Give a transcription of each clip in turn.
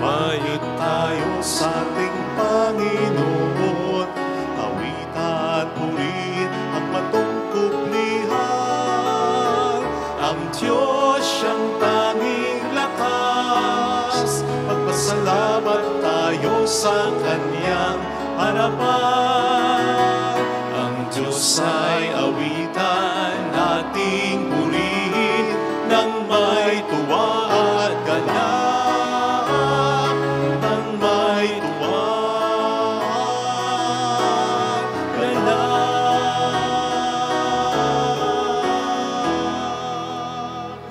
Lumayo tayo sa ating Panginoon, awitan, purihin ang matungkublihan. Ang Diyos siyang tanging lakas, magpasalamat tayo sa Kanyang harapan. Ang Diyos ay awitan, nating purihin ng may tuwa at ganap.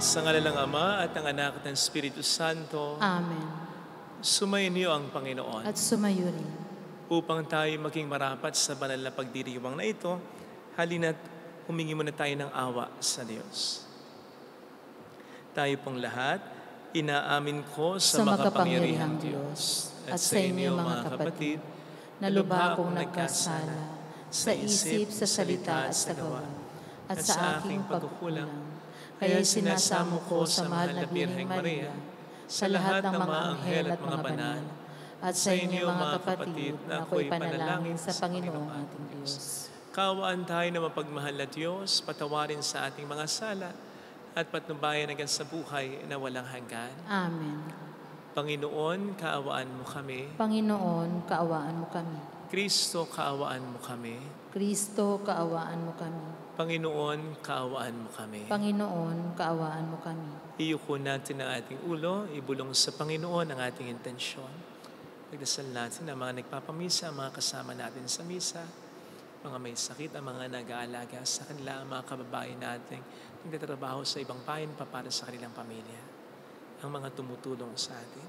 Sa ngalan ng Ama at ng Anak at ng Espiritu Santo. Amen. Sumainyo ang Panginoon. At sumayo rin. Upang tayo maging marapat sa banal na pagdiriwang na ito, halina't humingi muna tayo ng awa sa Diyos. Tayo pong lahat, inaamin ko sa makapangyarihang Diyos at sa inyo mga kapatid, na lubha akong nagkasala sa isip, sa salita at sa gawa, at sa aking pagkukulang. Kaya sinasamo ko sa mahal na Birheng Maria, sa lahat ng mga anghel at mga banal, at sa inyo mga kapatid na ako'y panalangin sa Panginoong ating Diyos. Kaawaan tayo na mapagmahal na Diyos, patawarin sa ating mga sala, at patnubayan hanggang sa buhay na walang hanggan. Amen. Panginoon, kaawaan mo kami. Panginoon, kaawaan mo kami. Kristo, kaawaan mo kami. Kristo, kaawaan mo kami. Panginoon, kaawaan mo kami. Panginoon, kaawaan mo kami. Iyuko natin ang ating ulo, ibulong sa Panginoon ang ating intensyon. Pagdasal natin ang mga nagpapamisa, ang mga kasama natin sa misa, mga may sakit, ang mga nag-aalaga sa kanila, ang mga kababayan natin, nagtatrabaho sa ibang bayan pa para sa kanilang pamilya, ang mga tumutulong sa atin.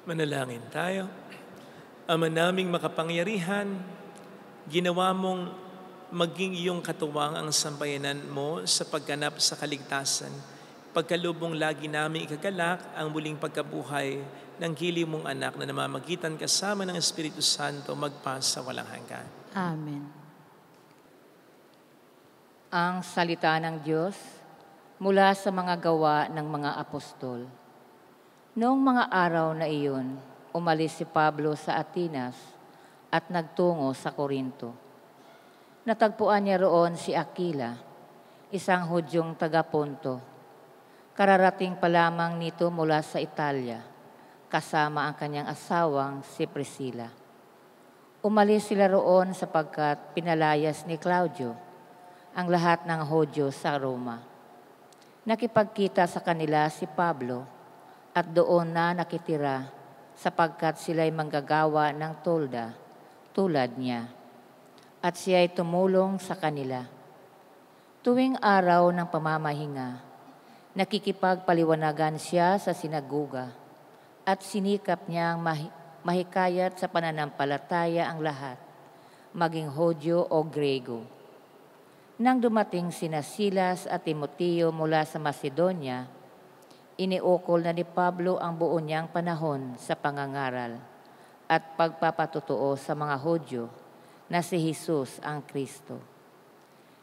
Manalangin tayo. Ama naming makapangyarihan, ginawa mong maging iyong katuwang ang sambayanan mo sa pagganap sa kaligtasan. Pagkalubong lagi namin ikagalak ang muling pagkabuhay ng giling mong anak na namamagitan kasama ng Espiritu Santo magpas sa walang hanggan. Amen. Ang salita ng Diyos mula sa mga gawa ng mga apostol. Noong mga araw na iyon, umalis si Pablo sa Atenas at nagtungo sa Corinto. Natagpuan niya roon si Aquila, isang Hudyong taga-Ponto. Kararating pa lamang nito mula sa Italia, kasama ang kanyang asawang si Priscilla. Umalis sila roon sapagkat pinalayas ni Claudio ang lahat ng Hudyo sa Roma. Nakipagkita sa kanila si Pablo at doon na nakitira sapagkat sila'y manggagawa ng tolda tulad niya. At siya'y tumulong sa kanila. Tuwing araw ng pamamahinga, nakikipagpaliwanagan siya sa sinagoga at sinikap niyang mahikayat sa pananampalataya ang lahat, maging Hudyo o Grego. Nang dumating sina Silas at Timoteo mula sa Macedonia, iniukol na ni Pablo ang buo niyang panahon sa pangangaral at pagpapatutuo sa mga Hudyo na si Jesus ang Kristo.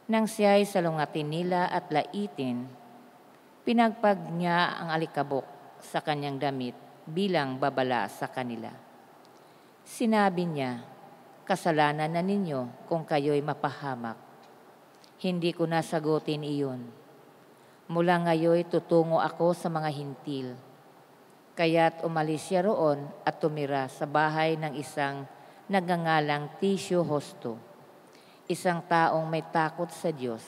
Nang siya'y salungatin nila at laitin, pinagpag niya ang alikabok sa kanyang damit bilang babala sa kanila. Sinabi niya, kasalanan na ninyo kung kayo'y mapahamak. Hindi ko nasagutin iyon. Mula ngayon tutungo ako sa mga hintil. Kaya't umalis siya roon at tumira sa bahay ng isang nagngangalang Tisyo Hosto, isang taong may takot sa Diyos.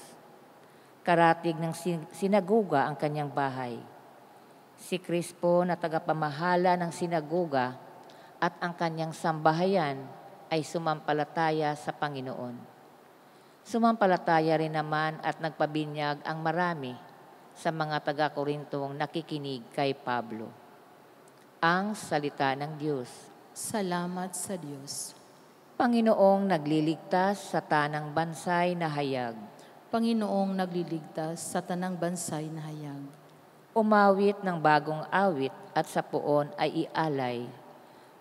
Karatig ng sinagoga ang kanyang bahay. Si Crispo na tagapamahala ng sinagoga at ang kanyang sambahayan ay sumampalataya sa Panginoon. Sumampalataya rin naman at nagpabinyag ang marami sa mga taga-Korintong nakikinig kay Pablo. Ang salita ng Diyos. Salamat sa Diyos. Panginoong nagliligtas sa tanang bansay na hayag. Panginoong nagliligtas sa tanang bansay na hayag. Umawit ng bagong awit at sa puon ay ialay,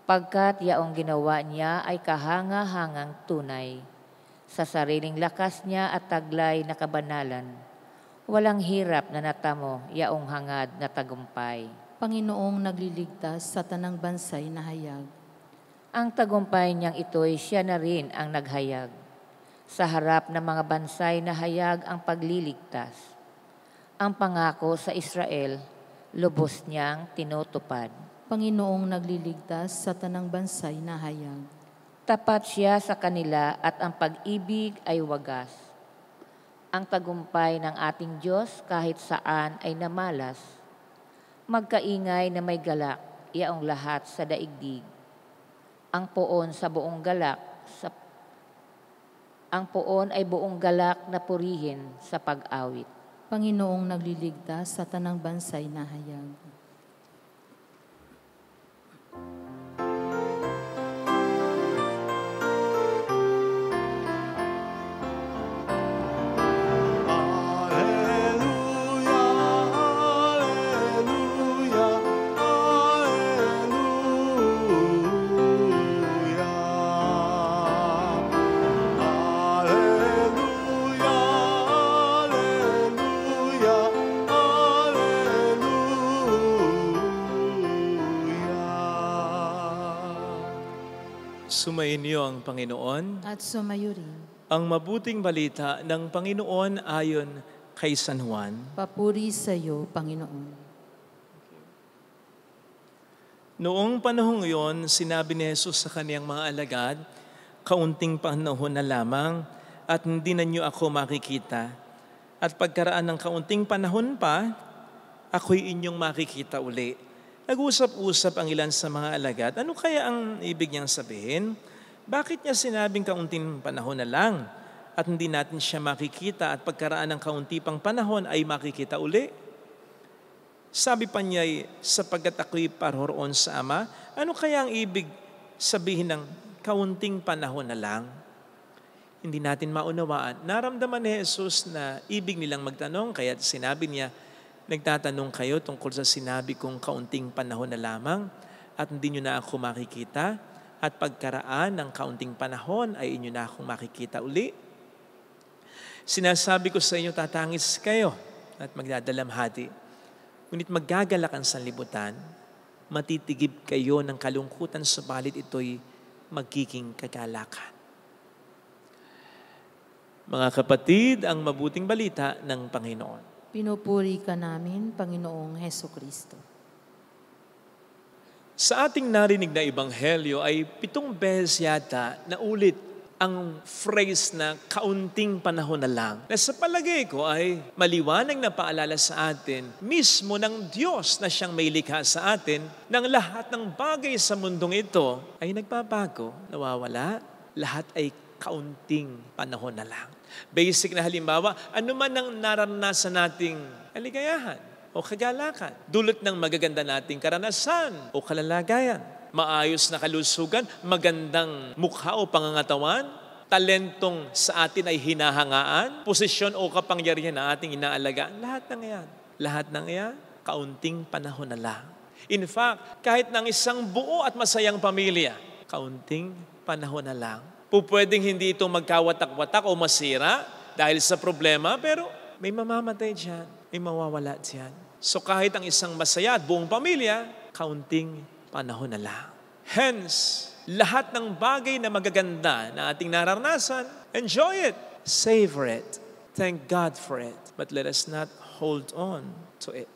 pagkat yaong ginawa niya ay kahanga-hangang tunay. Sa sariling lakas niya at taglay na kabanalan, walang hirap na natamo yaong hangad na tagumpay. Panginoong nagliligtas sa tanang bansay na hayag. Ang tagumpay niyang ito'y siya na rin ang naghayag. Sa harap ng mga bansay na hayag ang pagliligtas. Ang pangako sa Israel, lubos niyang tinutupad. Panginoong nagliligtas sa tanang bansay na hayag. Tapat siya sa kanila at ang pag-ibig ay wagas. Ang tagumpay ng ating Diyos kahit saan ay namalas. Magkaingay na may galak, yaong lahat sa daigdig. Ang poon ay buong galak na purihin sa pag-awit. Panginoong nagliligtas sa tanang bansay na hayag. Sumainyo ang Panginoon. At sumayo rin. Ang mabuting balita ng Panginoon ayon kay San Juan. Papuri sa iyo, Panginoon. Noong panahong iyon, sinabi ni Jesus sa kaniyang mga alagad, kaunting panahon na lamang at hindi na niyo ako makikita. At pagkaraan ng kaunting panahon pa, ako'y inyong makikita uli. Nag-usap-usap ang ilan sa mga alagad. Ano kaya ang ibig niyang sabihin? Bakit niya sinabing kaunting panahon na lang at hindi natin siya makikita at pagkaraan ng kaunti pang panahon ay makikita uli? Sabi pa niya, sapagkat ako'y paroroon sa Ama. Ano kaya ang ibig sabihin ng kaunting panahon na lang? Hindi natin maunawaan. Naramdaman ni Jesus na ibig nilang magtanong, kaya sinabi niya, nagtatanong kayo tungkol sa sinabi kong kaunting panahon na lamang at hindi nyo na ako makikita at pagkaraan ng kaunting panahon ay inyo na akong makikita uli. Sinasabi ko sa inyo, tatangis kayo at magdadalamhati. Ngunit maggagalak ang sanlibutan, matitigib kayo ng kalungkutan subalit ito'y magiging kagalakan. Mga kapatid, ang mabuting balita ng Panginoon. Pinupuri ka namin, Panginoong Hesukristo. Sa ating narinig na ebanghelyo ay 7 beses yata na ulit ang phrase na kaunting panahon na lang. Na sa palagay ko ay maliwanag na paalala sa atin mismo ng Diyos na siyang may likha sa atin ng lahat ng bagay sa mundong ito ay nagbabago, nawawala, lahat ay kaunting panahon na lang. Basic na halimbawa, ano man ang naranasan nating kaligayahan o kagalakan, dulot ng magaganda nating karanasan o kalalagayan, maayos na kalusugan, magandang mukha o pangangatawan, talentong sa atin ay hinahangaan, posisyon o kapangyarihan na ating inaalagaan, lahat ng iyan, kaunting panahon na lang. In fact, kahit ng isang buo at masayang pamilya, kaunting panahon na lang. Pwedeng hindi ito magkawatak-watak o masira dahil sa problema, pero may mamamatay dyan, may mawawala dyan. So kahit ang isang masaya at buong pamilya, kaunting panahon na lang. Hence, lahat ng bagay na magaganda na ating nararanasan, enjoy it, savor it, thank God for it. But let us not hold on to it.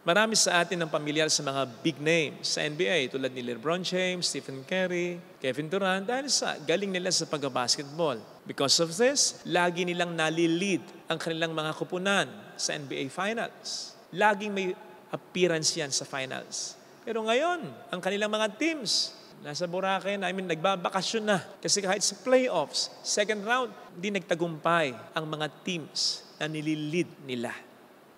Marami sa atin ang pamilyar sa mga big names sa NBA tulad ni LeBron James, Stephen Curry, Kevin Durant dahil sa galing nila sa pag-basketball. Because of this, lagi nilang nalilid ang kanilang mga kupunan sa NBA Finals. Laging may appearance yan sa finals. Pero ngayon, ang kanilang mga teams, nasa Boracay na, nagbabakasyon na. Kasi kahit sa playoffs, second round, hindi nagtagumpay ang mga teams na nililid nila.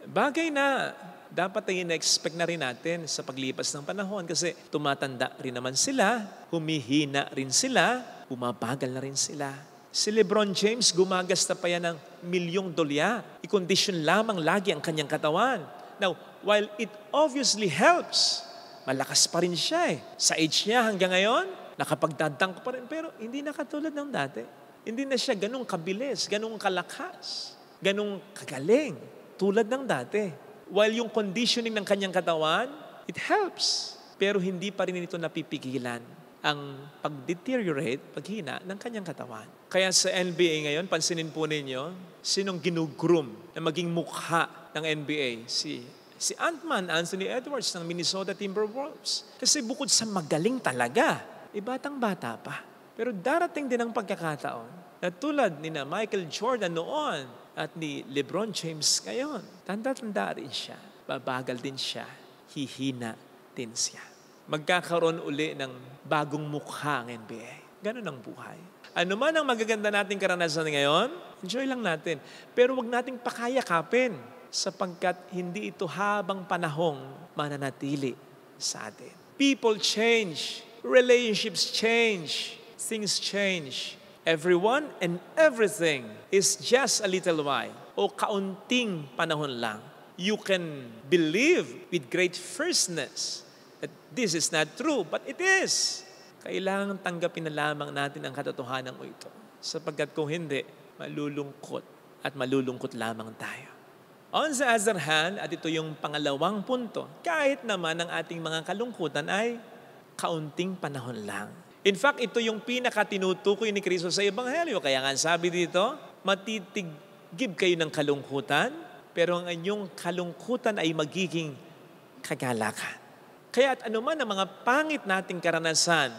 Bagay na dapat ay na-expect na rin natin sa paglipas ng panahon kasi tumatanda rin naman sila, humihina rin sila, bumabagal na rin sila. Si LeBron James, gumagasta pa yan ng $1,000,000. I-condition lamang lagi ang kanyang katawan. Now, while it obviously helps, malakas pa rin siya eh. Sa age niya hanggang ngayon, nakapagdadunk pa rin. Pero hindi na katulad ng dati. Hindi na siya ganung kabilis, ganung kalakas, ganung kagaling tulad ng dati. While yung conditioning ng kanyang katawan, it helps. Pero hindi pa rin ito napipigilan ang pag-deteriorate, paghina ng kanyang katawan. Kaya sa NBA ngayon, pansinin po ninyo, sinong ginugroom na maging mukha ng NBA? Si Ant-Man, Anthony Edwards ng Minnesota Timberwolves. Kasi bukod sa magaling talaga, batang-bata pa. Pero darating din ang pagkakataon na tulad ni na Michael Jordan noon at ni LeBron James ngayon, tanda-tanda rin siya, babagal din siya, hihina din siya. Magkakaroon uli ng bagong mukha ang NBA. Ganun ang buhay. Ano man ang magaganda nating karanasan ngayon, enjoy lang natin. Pero wag nating pakayakapin sapagkat hindi ito habang panahong mananatili sa atin. People change, relationships change, things change. Everyone and everything is just a little while o kaunting panahon lang. You can believe with great fierceness that this is not true, but it is. Kailangan tanggapin na lamang natin ang katotohanan mo ito. Sapagkat kung hindi, malulungkot at malulungkot lamang tayo. On the other hand, at ito yung pangalawang punto, kahit naman ang ating mga kalungkutan ay kaunting panahon lang. In fact, ito yung pinakatinutukoy ni Kristo sa Ebanghelyo. Kaya nga sabi dito, matitigib kayo ng kalungkutan, pero ang inyong kalungkutan ay magiging kagalakan. Kaya at anuman ang mga pangit nating karanasan,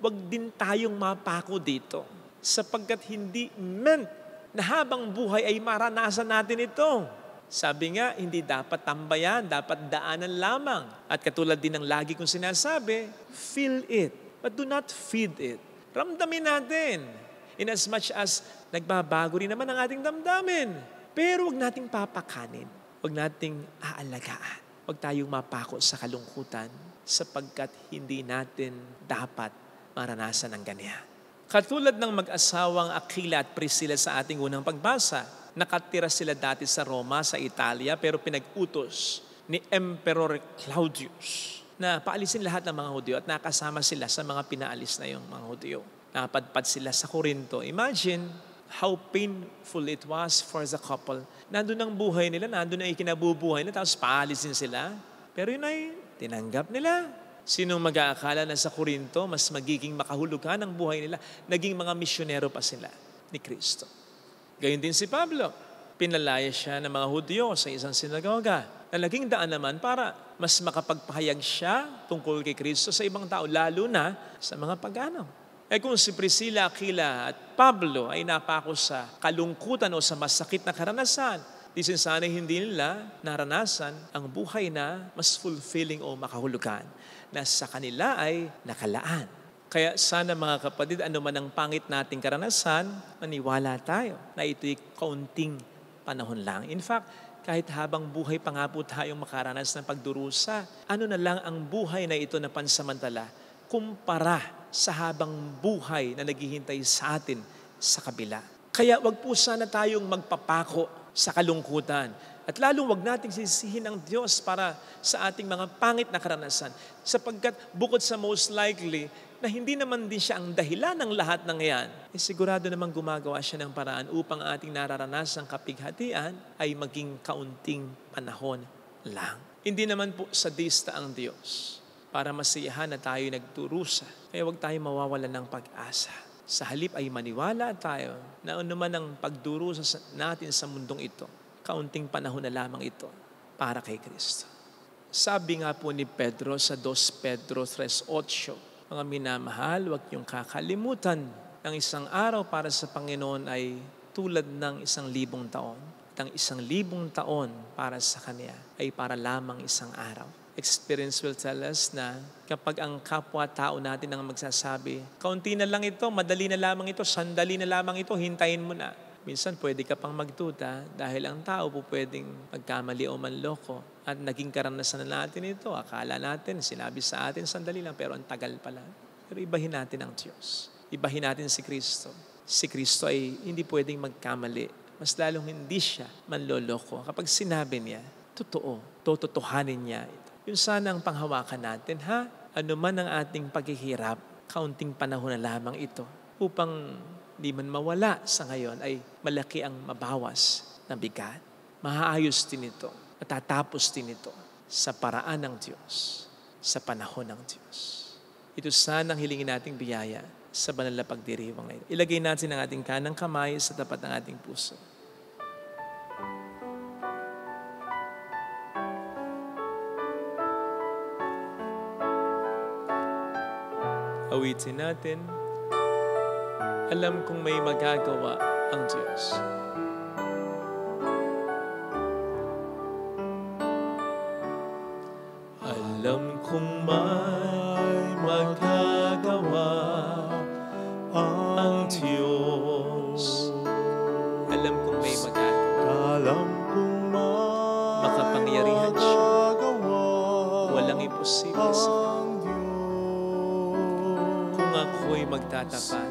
wag din tayong mapako dito. Sapagkat hindi meant na habang buhay ay maranasan natin ito. Sabi nga, hindi dapat tambayan, dapat daanan lamang. At katulad din ng lagi kong sinasabi, feel it. But do not feed it. Ramdamin natin. In as much as nagbabago rin naman ang ating damdamin. Pero huwag nating papakanin. Huwag nating aalagaan. Huwag tayong mapako sa kalungkutan sapagkat hindi natin dapat maranasan ang ganyan. Katulad ng mag-asawang Aquila at Priscilla sa ating unang pagbasa, nakatira sila dati sa Roma, sa Italia, pero pinag-utos ni Emperor Claudius na paalisin lahat ng mga Hudyo at nakasama sila sa mga pinaalis na yung mga Hudyo. Napadpad sila sa Corinto. Imagine how painful it was for the couple. Nandun ang buhay nila, nandun ang ikinabubuhay nila, tapos paalisin sila. Pero yun ay tinanggap nila. Sinong mag-aakala na sa Corinto, mas magiging makahulugan ang buhay nila, naging mga misyonero pa sila ni Kristo. Gayon din si Pablo. Pinalaya siya ng mga Hudyo sa isang sinagoga na naging daan naman para mas makapagpahayag siya tungkol kay Kristo sa ibang tao, lalo na sa mga pagano. Kung si Priscilla, Aquila at Pablo ay napako sa kalungkutan o sa masakit na karanasan, di sana hindi nila naranasan ang buhay na mas fulfilling o makahulugan na sa kanila ay nakalaan. Kaya sana mga kapatid, ano man ang pangit nating karanasan, maniwala tayo na ito'y kaunting panahon lang. In fact, kahit habang buhay pa nga po tayong makaranas ng pagdurusa, ano na lang ang buhay na ito na pansamantala kumpara sa habang buhay na naghihintay sa atin sa kabila. Kaya wag po sana tayong magpapako sa kalungkutan. At lalong wag nating sisihin ang Diyos para sa ating mga pangit na karanasan. Sapagkat bukod sa most likely na hindi naman din siya ang dahilan ng lahat ng yan, sigurado namang gumagawa siya ng paraan upang ating nararanasang kapighatian ay maging kaunting panahon lang. Hindi naman po sadista ang Diyos para masiyahan na tayo nagturusa. Kaya huwag tayo mawawalan ng pag-asa. Sa halip ay maniwala tayo na anuman ang pagdurusa natin sa mundong ito, kaunting panahon na lamang ito para kay Kristo. Sabi nga po ni Pedro sa 2 Pedro 3:8, mga minamahal, huwag niyong kakalimutan ang isang araw para sa Panginoon ay tulad ng 1,000 taon. At ang 1,000 taon para sa Kanya ay para lamang isang araw. Experience will tell us na kapag ang kapwa-tao natin ang magsasabi, kaunti na lang ito, madali na lamang ito, sandali na lamang ito, hintayin mo na. Minsan pwede ka pang magduda dahil ang tao po pwedeng magkamali o manloko. At naging karanasan na natin ito. Akala natin, sinabi sa atin, sandali lang, pero ang tagal pala. Pero ibahin natin ang Diyos. Ibahin natin si Kristo. Si Kristo ay hindi pwedeng magkamali. Mas lalong hindi siya manloloko. Kapag sinabi niya, totoo, tototohanin niya ito. Yun sana ang panghawakan natin, ha? Ano man ang ating paghihirap, kaunting panahon na lamang ito. Upang di man mawala sa ngayon ay malaki ang mabawas na bigat. Mahaayos din ito. Matatapos din ito sa paraan ng Diyos, sa panahon ng Diyos. Ito sana ang hilingin nating biyaya sa banal na pagdiriwang ngayon. Ilagay natin ang ating kanang kamay sa tapat ng ating puso. Awitin natin. Alam kong may magagawa ang Diyos. Alam kong may magagawa ang Diyos. Alam kong may magagawa. Alam kong makapangyarihan siya. Walang imposible sa Kanya. Kung ako'y magtatapat,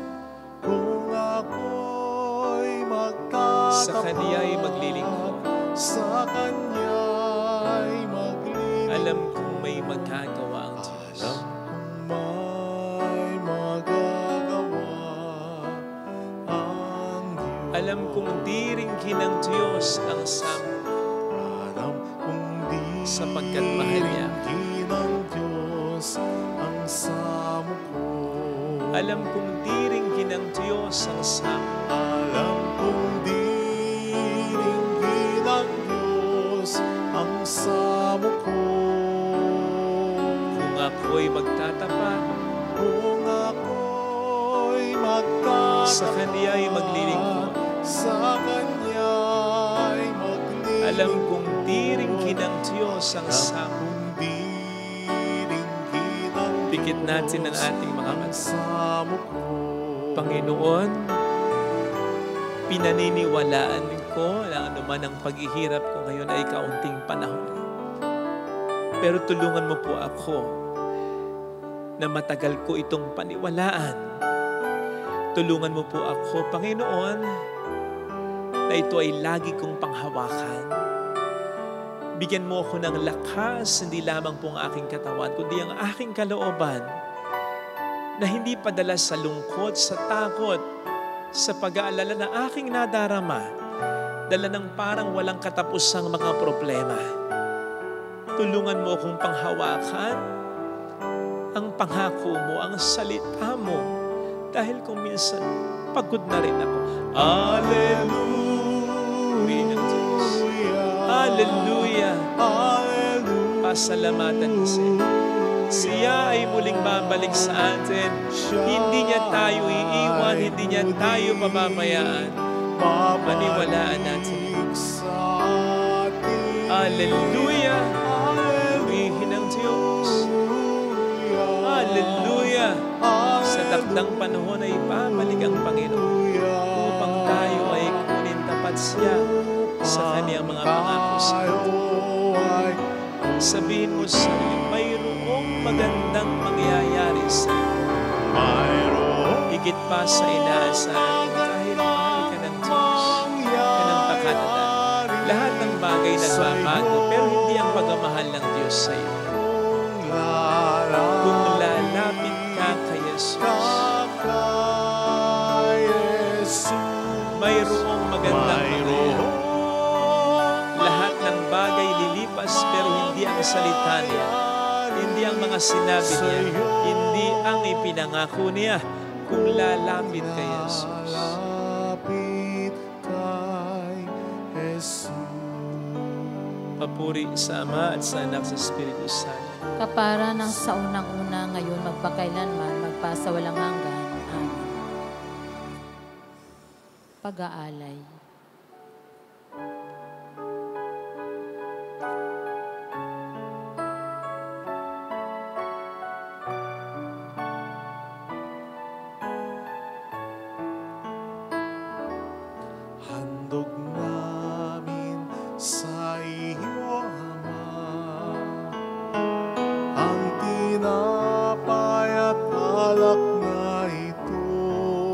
Kung ako'y magtatapat, sa Kanya'y maglilingkod, sa Kanya'y maglilingkod, alam kong may magagawa ang Diyos. alam kong may magagawa ang Diyos. Alam kong di ringkin ng Diyos ang sama, Alam kong di sapagkat mahal niya. ringkin ng Diyos ang samo ko. Alam kong di ringkin ng Diyos ang sama, Alam kong di ringkin ng Diyos ang samo ko. kung ako'y magtatapat, Kung ako'y magtatapat, sa Kanya'y maglilingkod. sa Kanya'y maglilingkod. Alam kong di ringkin ng Diyos ang sama. Kung di ringkin ng Pikit natin ang ating mga ang mata. samo ko. Panginoon, pinaniniwalaan ko na anuman ang paghihirap ko ngayon ay kaunting panahon. Pero tulungan mo po ako na matagal ko itong paniwalaan. Tulungan mo po ako, Panginoon, na ito ay lagi kong panghawakan. Bigyan mo ako ng lakas, hindi lamang po ang aking katawan, kundi ang aking kalooban, na hindi padala sa lungkot, sa takot, sa pag-aalala na aking nadarama, dala ng parang walang katapusang mga problema. Tulungan mo akong panghawakan ang pangako mo, ang salita mo, dahil kung minsan pagod na rin ako. Hallelujah! Hallelujah! Hallelujah! Pasalamatan siya. Siya ay muling babalik sa atin. Hindi niya tayo iiwan, hindi niya tayo pababayaan. Maniwalaan natin. Hallelujah! Purihin ang Diyos. Hallelujah! Sa takdang panahon ay babalik ang Panginoon upang tayo ay kunin tapat siya sa Kanyang mga pangako sa atin. Sabihin mo sa iyo, mayroong magandang mangyayari sa iyo. Higit pa sa inaasahan mo dahil mahal ka ng Diyos. Yan ang pakatandaan. Lahat ng bagay nagbabago, pero hindi ang pagmamahal ng Diyos sa iyo. Kung lalapit ka kay Jesus, mayroong magandang mangyayari. Lahat ng bagay lilipas, pero hindi ang salita niya, hindi ang mga sinabi niya, hindi ang ipinangako niya kung lalapit kay Jesus. Lalapit kay Jesus. Papuri sa Ama at sa Anak sa Espiritu Santo. Kapara ng sa unang-una, ngayon magpakailanman, magpasawalang hanggan. Amen. Pag-aalay. Handog namin sa iyo, Ama, ang tinapay at alak na ito.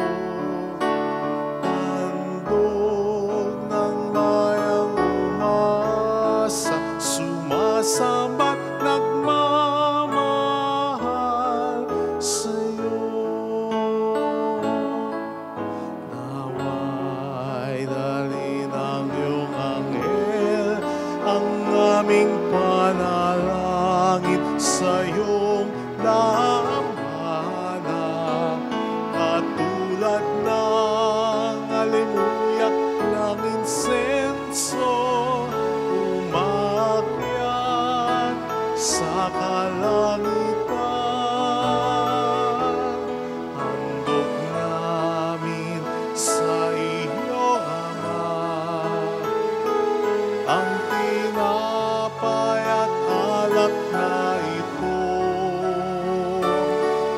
Handog ng bayang umasa, sumasamba't nagmamahal sa iyo. Naway dalhin ang iyong anghel ang aming panalangin sa iyong dambana. Katulad ng alimuyak ng insenso, umakyat sa kalangitan. Handog namin sa iyo, Ama, ang tinapay at alak na ito.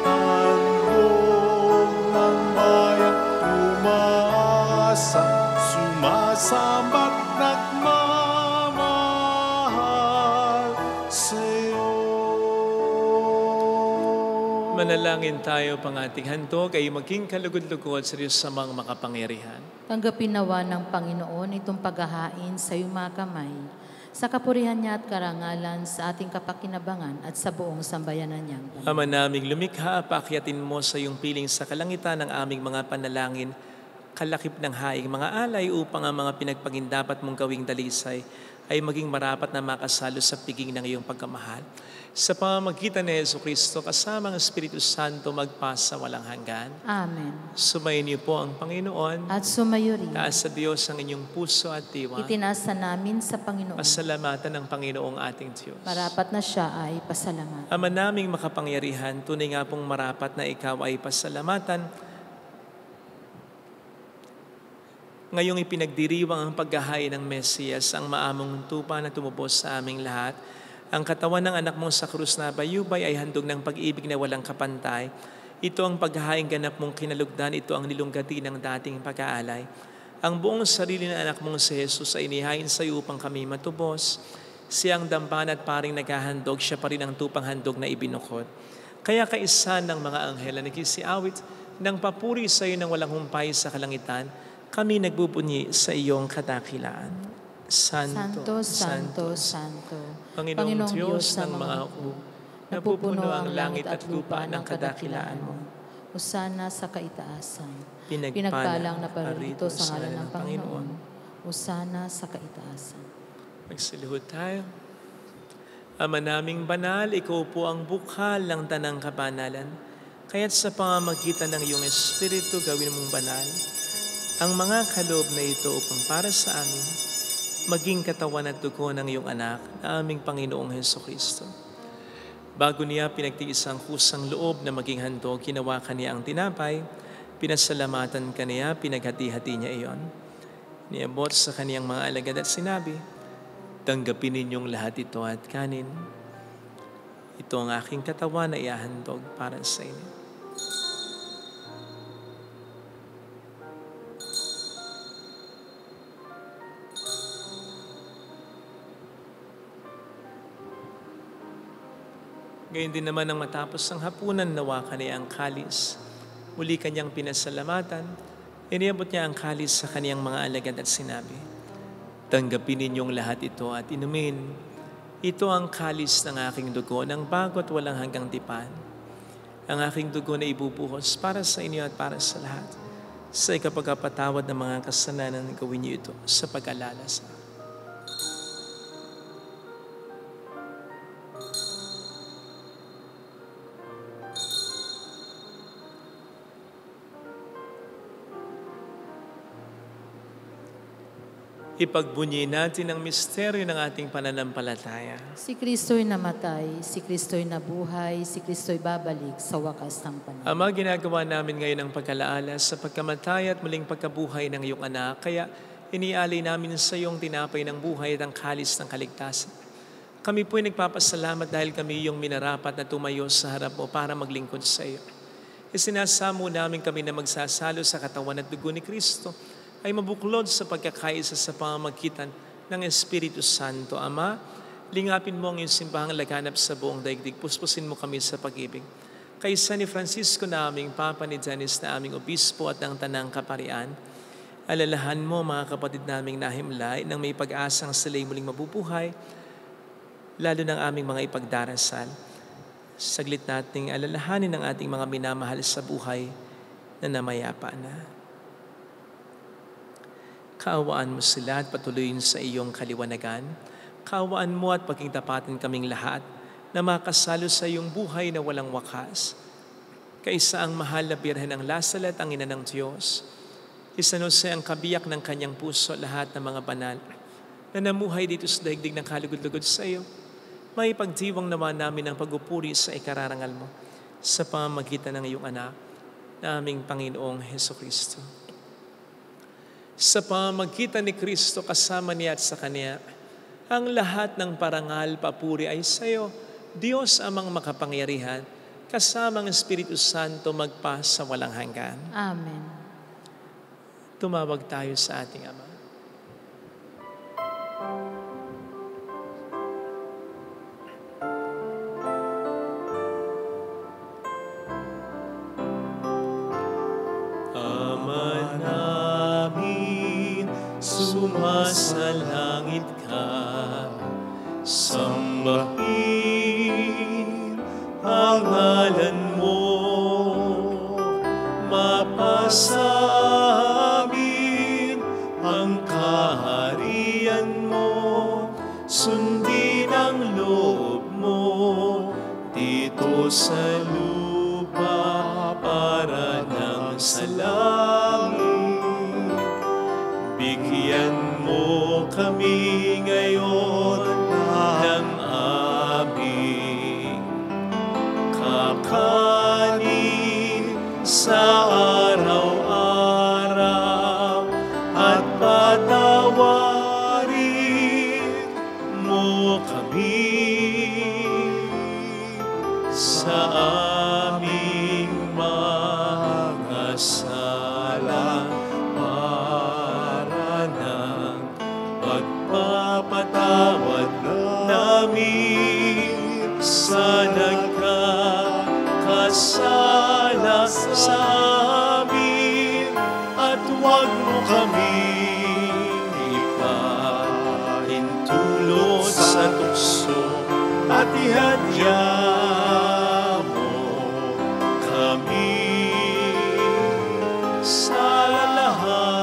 Handog ng bayang umaasa, sumasamba't nagmamahal sa iyo. Manalangin tayo pang ating handog ay maging kalugod-lugod sa Diyos sa mga makapangyarihan. Tanggapin nawa ng Panginoon itong paghahain sa iyong mga kamay, sa kapurihan niya at karangalan sa ating kapakinabangan at sa buong sambayanan niyang banal. Ama naming lumikha, paakyatin mo sa iyong piling sa kalangitan ng aming mga panalangin, kalakip ng haing mga alay upang ang mga pinagpagindapat mong gawing dalisay ay maging marapat na makasalo sa piging ng iyong pagkamahal. Sa pamamagitan ni Jesucristo, kasama ang Espiritu Santo, magpasa walang hanggan. Amen. Sumayin niyo po ang Panginoon. At sumayo rin. Taas sa Diyos ang inyong puso at diwa. Itinasa namin sa Panginoon. Pasalamatan ng Panginoong ating Diyos. Marapat na siya ay pasalamat. Ama naming makapangyarihan, tunay nga pong marapat na ikaw ay pasalamatan. Ngayong ipinagdiriwang ang paghahain ng Mesiyas, ang maamong tupa na tumubos sa aming lahat, ang katawan ng anak mong sa krus na bayubay ay handog ng pag-ibig na walang kapantay. Ito ang paghahain ganap mong kinalugdan, ito ang nilunggati ng dating pag-aalay. Ang buong sarili ng anak mong si Jesus ay inihain sa iyo upang kami matubos. Siya ang dampan at paring naghahandog, siya pa rin ang tupang handog na ibinukod. Kaya kaisa ng mga anghel na nagkisiawit ng papuri sa iyo ng walang humpay sa kalangitan, kami nagbubunyi sa iyong kadakilaan. Santo, Santo, Santo, Panginoong Diyos ng mga hukbo, napupuno ang langit at lupa ng kadakilaan mo. Usana sa kaitaasan. Pinagpalang Pinagpalang na parito sa ngalan ng Panginoon. Usana sa kaitaasan. Magsilihod tayo. Ama naming banal, ikaw po ang bukal ng tanang kabanalan. Kaya't sa pamamagitan ng iyong Espiritu, gawin mong banal ang mga kaloob na ito upang para sa amin, maging katawan at dugo ng iyong anak na aming Panginoong Hesukristo. Bago niya pinagtiis ang kusang loob na maging handog, ginawa kaniya ang tinapay, pinasalamatan kaniya, pinaghati-hati niya iyon. Niabot sa kaniyang mga alagad at sinabi, tanggapin ninyong lahat ito at kanin. Ito ang aking katawan na iahandog para sa inyo. Gayon din naman nang matapos ang hapunan, nawakan niya ang kalis. Muli kanyang pinasalamatan, iniabot niya ang kalis sa kaniyang mga alagad at sinabi, tanggapin ninyong lahat ito at inumin. Ito ang kalis ng aking dugo ng bago at walang hanggang tipan. Ang aking dugo na ibubuhos para sa inyo at para sa lahat. Sa ikapagpatawad ng mga kasalanan, gawin niyo ito sa pag-alala sa akin. Ipagbunyi natin ang misteryo ng ating pananampalataya. Si Kristo'y namatay, si Kristo'y nabuhay, si Kristo'y babalik sa wakas ng panahon. Ama, ginagawa namin ngayon ang pagkalaala sa pagkamatay at muling pagkabuhay ng iyong anak. Kaya inialay namin sa iyong tinapay ng buhay at ang kalis ng kaligtasan. Kami po'y nagpapasalamat dahil kami iyong minarapat na tumayo sa harap mo para maglingkod sa iyo. Isinasamo namin kami na magsasalo sa katawan at dugo ni Kristo ay mabuklod sa pagkakaisa sa pamamagitan ng Espiritu Santo. Ama, lingapin mo ang iyong simbahang laganap sa buong daigdig. Puspusin mo kami sa pag-ibig. Kaysa ni Francisco na aming Papa, ni Janice na aming Obispo at ng Tanang Kaparian, alalahan mo mga kapatid naming nahimlay nang may pag-asang sila'y muling mabubuhay, lalo ng aming mga ipagdarasal. Saglit nating alalahanin ang ating mga minamahal sa buhay na namayapa na. Kaawaan mo sila at patuloyin sa iyong kaliwanagan. Kaawaan mo at pagkingtapatin kaming lahat na makasalo sa iyong buhay na walang wakas. Kaisa ang mahal na Birhen ng Lasal at ang Ina ng Diyos. Isanose ang kabiyak ng kanyang puso lahat ng mga banal na namuhay dito sa daigdig ng kalugod-lugod sa iyo. May pagdiwang naman namin ang pagupuri sa ikararangal mo sa pamamagitan ng iyong anak na aming Panginoong Hesukristo. Sa pamamagitan ni Kristo kasama niya at sa Kanya, ang lahat ng parangal, papuri ay sa iyo, Diyos amang makapangyarihan, kasama ang Espiritu Santo magpa sa walang hanggan. Amen. Tumawag tayo sa ating Ama. Sumasalangit ka, sambahin ang ngalan mo, mapasa amin ang kaharian mo, sundin ang loob mo dito sa lupa para nang sa langit. Bigyan mo kami ngayon ng aming kakanin sa araw-araw at patawarin mo kami sa aming mga sala. Pagpapatawad namin sa nagkakasala sa amin at huwag mo kami ipahintulot sa tukso at ihadya mo kami sa lahat.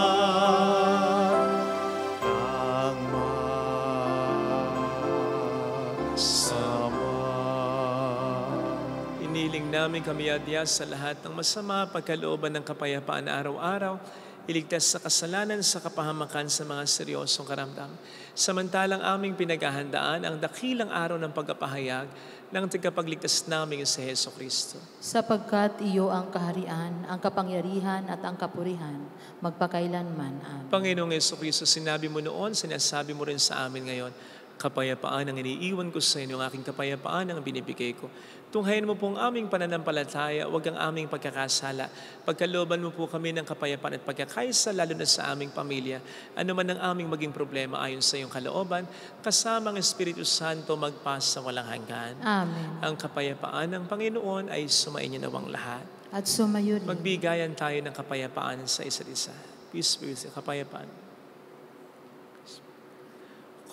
Iniling namin kami adya sa lahat ng masama, pagkalooban ng kapayapaan araw-araw, iligtas sa kasalanan, sa kapahamakan sa mga seryosong karamdaman. Samantalang aming pinaghahandaan ang dakilang araw ng pagpapahayag ng tagapagligtas namin sa Hesukristo. Sapagkat iyo ang kaharian, ang kapangyarihan at ang kapurihan, magpakailanman. Amen. Panginoong Hesukristo, sinabi mo noon, sinasabi mo rin sa amin ngayon, kapayapaan ang iniiwan ko sa inyo, ang aking kapayapaan ang binibigay ko. Tunghayin mo po ang aming pananampalataya, huwag ang aming pagkakasala. Pagkalooban mo po kami ng kapayapaan at pagkakaisa, lalo na sa aming pamilya. Ano man ang aming maging problema ayon sa iyong kalooban, kasama ang Espiritu Santo magpas sa walang hanggan. Amen. Ang kapayapaan ng Panginoon ay sumainyo nawang lahat. At sumayo rin. Magbigayan tayo ng kapayapaan sa isa't isa. Peace be with you. Kapayapaan.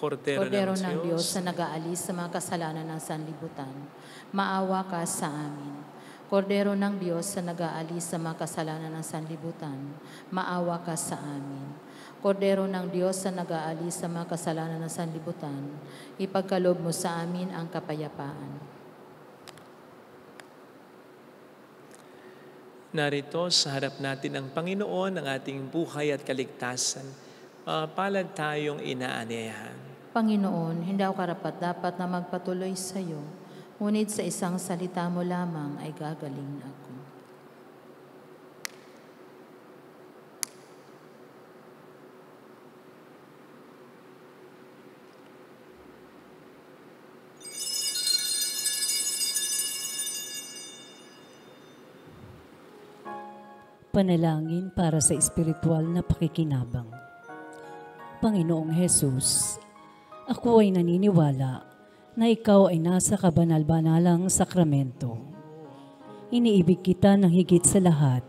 Kordero ng Diyos na nag-aalis sa mga kasalanan ng sanlibutan, maawa ka sa amin. Kordero ng Diyos na nag-aalis sa mga kasalanan ng sanlibutan, maawa ka sa amin. Kordero ng Diyos na nag-aalis sa mga kasalanan ng sanlibutan, ipagkaloob mo sa amin ang kapayapaan. Narito sa harap natin ang Panginoon, ang ating buhay at kaligtasan. palad tayong inaanyayahan. Panginoon, hindi ako karapat-dapat na magpatuloy sa iyo, ngunit sa isang salita mo lamang ay gagaling ako. Panalangin para sa espiritual na pakikinabang. Panginoong Hesus, ako ay naniniwala na ikaw ay nasa kabanal-banalang sakramento. Iniibig kita ng higit sa lahat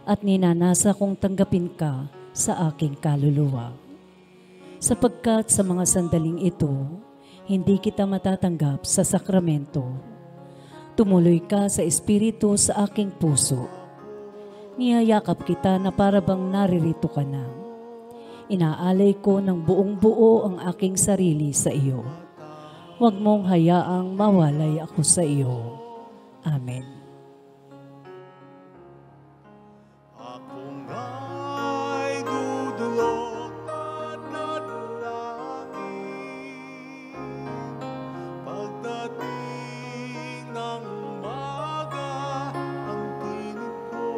at ninanasa kong tanggapin ka sa aking kaluluwa. Sapagkat sa mga sandaling ito, hindi kita matatanggap sa sakramento. Tumuloy ka sa espiritu sa aking puso. Niyayakap kita na para bang naririto ka na. Inaalay ko ng buong buo ang aking sarili sa iyo. Huwag mong hayaang mawalay ako sa iyo. Amen. Ako nga'y dudulog at dadalangin. Pagdating ng umaga, ang tinig ko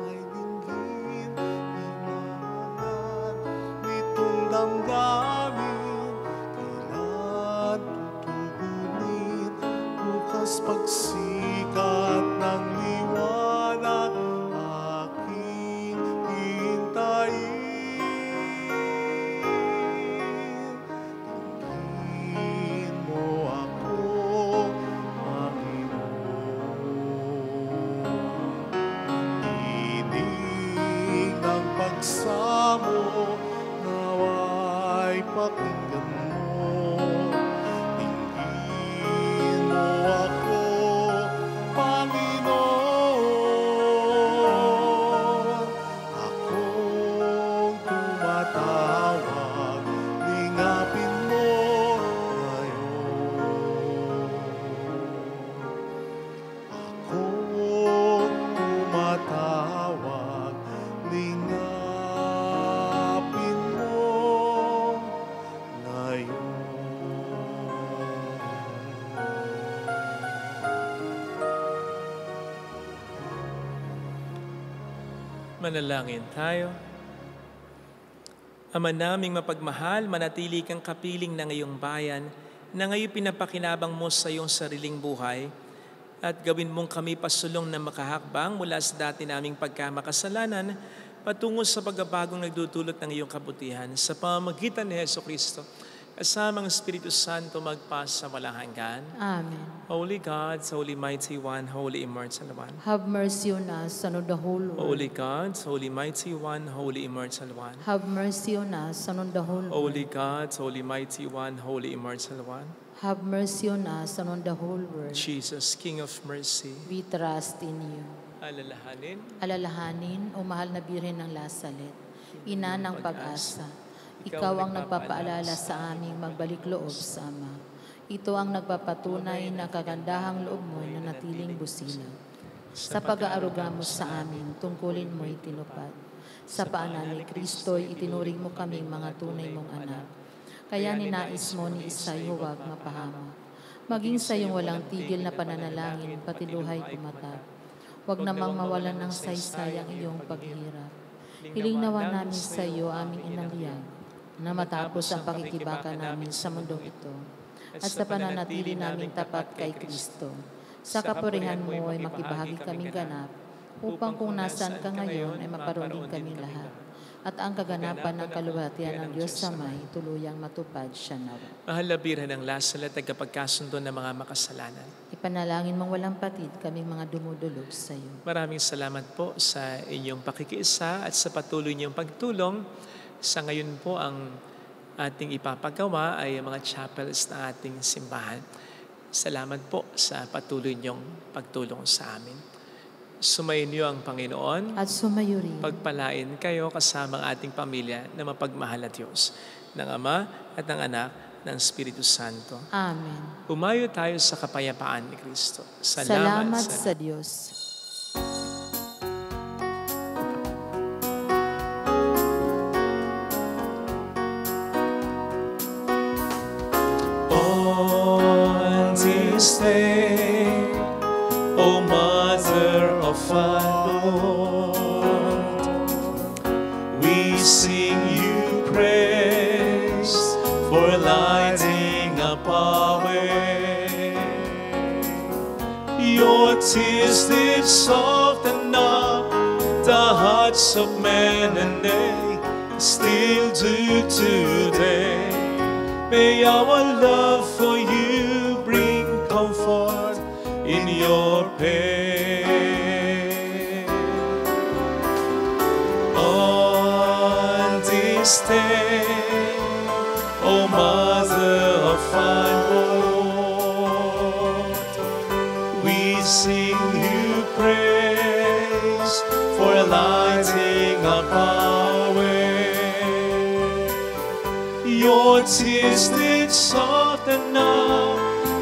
ay dinggin. Hinangan nitong damdamin, kailan tutugunin? Bukas pagsikat ng liwanag, aking hintayin. Tingin mo ako, Panginoon. Inig ng pagsamo, nawa'y pakinggan mo. Tingin mo ako, Panginoon. Akong tumatawag, lingapin mo ngayon. Akong tumatawag, lingapin mo ngayon. Manalangin tayo. Ama naming mapagmahal, manatili kang kapiling ng iyong bayan na ngayon pinapakinabang mo sa iyong sariling buhay at gawin mong kami pasulong na makahakbang mula sa dati naming pagkamakasalanan patungo sa pagbabagong nagdudulot ng iyong kabutihan sa pamamagitan ni Jesucristo. Kasamang Espiritu Santo magpas sa walang hanggan. Amen. Holy God, Holy Mighty One, Holy Immortal One. Have mercy on us, Son of the whole world. Holy God, Holy Mighty One, Holy Immortal One. Have mercy on us, Son of the whole world. Holy God, Holy Mighty One, Holy Immortal One. Have mercy on us, Son of the whole world. Jesus, King of Mercy. We trust in you. Alalahanin, Alalahanin, o mahal na Birhen ng Lasalet, ina ng pag-asa. Ikaw ang nagpapaalala sa aming magbalik loob sa Ama. Ito ang nagpapatunay na kagandahang loob mo na natiling busilang. Sa pag-aaruga mo sa amin, tungkulin mo'y tinupad. Sa paanan ni Kristo'y itinuring mo kaming mga tunay mong anak. Kaya ninais mo ni Isay huwag mapahamak. Maging sa iyong walang tigil na pananalangin, pati luhay kumatag. Huwag namang mawalan ng saysay ang iyong paghirap. Hiling nawa namin sa iyo aming inaliyag, na matapos ang pakikibaka namin sa mundong ito, at sa pananatili naming tapat kay Kristo. Sa kapurihan mo ay makibahagi kaming ganap, upang kung nasaan ka ngayon ay maparoon din kaming lahat. At ang kaganapan ng kaluwalhatian ng Diyos sa may tuluyang matupad siya nawa. mahal na Birhen ng Lasalet, tagapagkasundo ng mga makasalanan. Ipanalangin mong walang patid kaming mga dumudulog sa iyo. Maraming salamat po sa inyong pakikiisa at sa patuloy niyong pagtulong. Sa ngayon po ang ating ipapagawa ay mga chapels na ating simbahan. Salamat po sa patuloy niyong pagtulong sa amin. Sumayin niyo ang Panginoon. At sumayo rin. Pagpalain kayo kasama ang ating pamilya na mapagmahal na Diyos, ng Ama at ng Anak, ng Espiritu Santo. Amen. Humayo tayo sa kapayapaan ni Kristo. Salamat sa Diyos. of fire, Lord. We sing you praise for lighting up our way. Your tears did soften up the hearts of men, and they still do today. May our love for you bring comfort in your pain. On this day, O Mother of fire, Lord, we sing you praise for lighting up our way. Your tears did soften up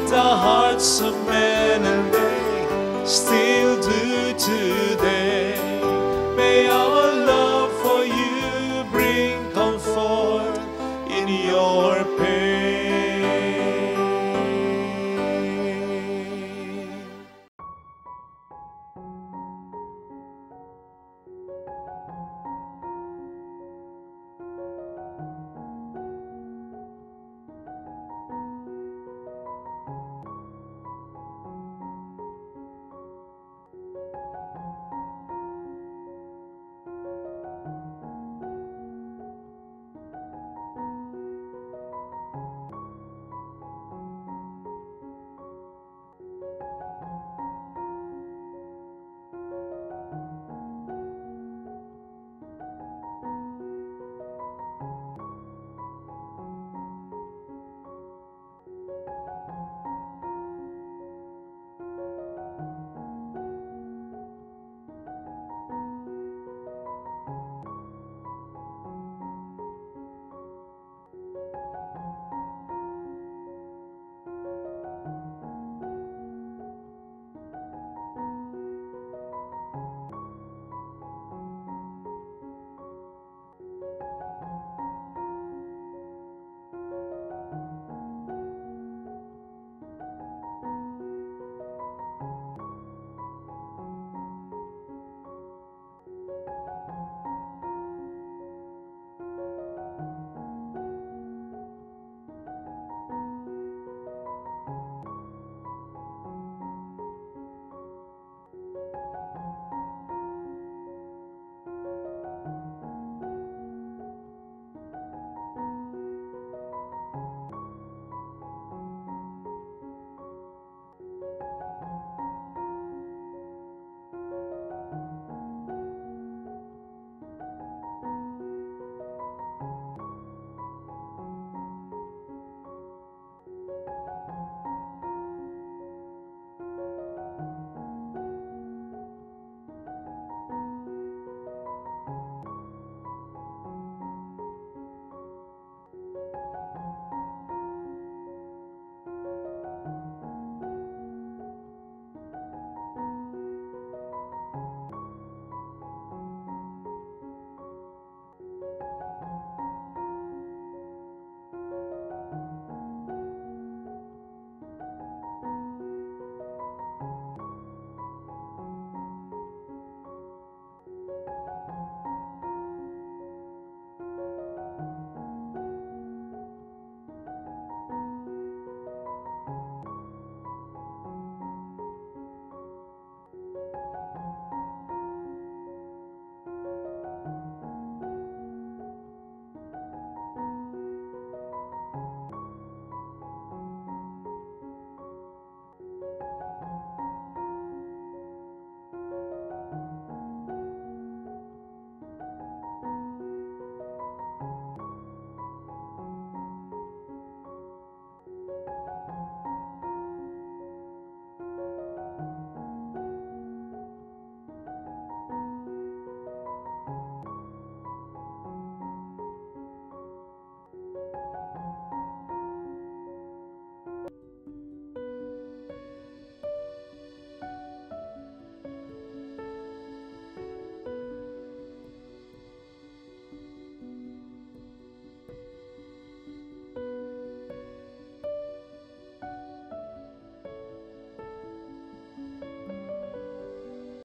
the hearts of men, and they still do today.